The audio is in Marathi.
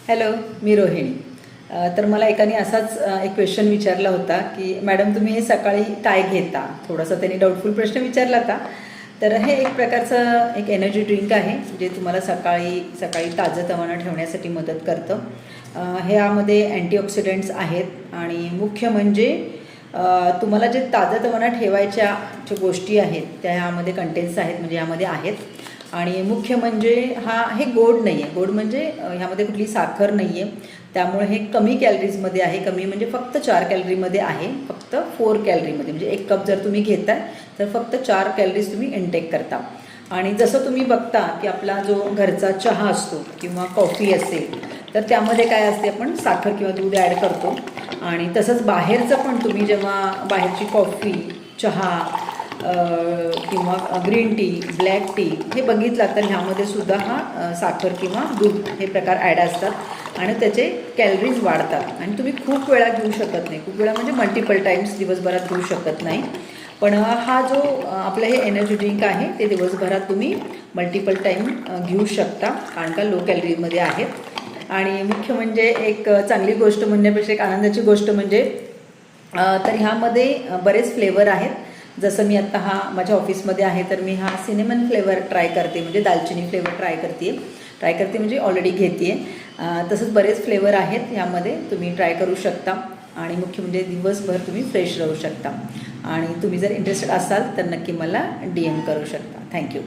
हॅलो, मी रोहिणी. तर मला एकाने असाच एक क्वेश्चन विचारला होता की मॅडम तुम्ही हे सकाळी काय घेता. थोडासा त्यांनी डाऊटफुल प्रश्न विचारला होता. तर हे एक प्रकारचं एक एनर्जी ड्रिंक आहे जे तुम्हाला सकाळी सकाळी ताजंतवानं ठेवण्यासाठी मदत करतं. ह्यामध्ये अँटीऑक्सिडंट्स आहेत आणि मुख्य म्हणजे तुम्हाला जे ताजंतवानं ठेवायच्या ज्या गोष्टी आहेत त्या ह्यामध्ये कंटेन्ट्स आहेत, म्हणजे ह्यामध्ये आहेत. आणि मुख्य म्हणजे हे गोड नाही आहे. गोड म्हणजे ह्यामध्ये कुठली साखर नाही आहे, त्यामुळे हे कमी कॅलरीजमध्ये आहे. कमी म्हणजे फक्त 4 कॅलरीमध्ये आहे, फक्त 4 कॅलरीमध्ये. म्हणजे 1 कप जर तुम्ही घेताय तर फक्त 4 कॅलरीज तुम्ही इनटेक करता. आणि जसं तुम्ही बघता की आपला जो घरचा चहा असतो किंवा कॉफी असेल तर त्यामध्ये काय असते, आपण साखर किंवा दूध ॲड करतो. आणि तसंच बाहेरचं पण तुम्ही जेव्हा बाहेरची कॉफी, चहा किंवा ग्रीन टी, ब्लॅक टी हे बघितलं तर ह्यामध्ये सुद्धा साखर किंवा दूध हे प्रकार ॲड असतात आणि त्याचे कॅलरीज वाढतात. आणि तुम्ही खूप वेळा घेऊ शकत नाही, खूप वेळा म्हणजे मल्टिपल टाईम्स दिवसभरात घेऊ शकत नाही. पण हा जो आपलं हे एनर्जी ड्रिंक आहे ते दिवसभरात तुम्ही मल्टिपल टाईम घेऊ शकता, कारण का लो कॅलरीमध्ये आहेत. आणि मुख्य म्हणजे एक चांगली गोष्ट म्हणण्यापेक्षा एक आनंदाची गोष्ट म्हणजे तर ह्यामध्ये बरेच फ्लेवर आहेत. जसं मी आत्ता माझ्या ऑफिसमध्ये आहे तर मी सिनेमन फ्लेवर ट्राय करते, म्हणजे दालचिनी फ्लेवर ट्राय करते म्हणजे ऑलरेडी घेते आहे. तसंच बरेच फ्लेवर आहेत ह्यामध्ये, तुम्ही ट्राय करू शकता. आणि मुख्य म्हणजे दिवसभर तुम्ही फ्रेश राहू शकता. आणि तुम्ही जर इंटरेस्टेड असाल तर नक्की मला DM करू शकता. थँक्यू.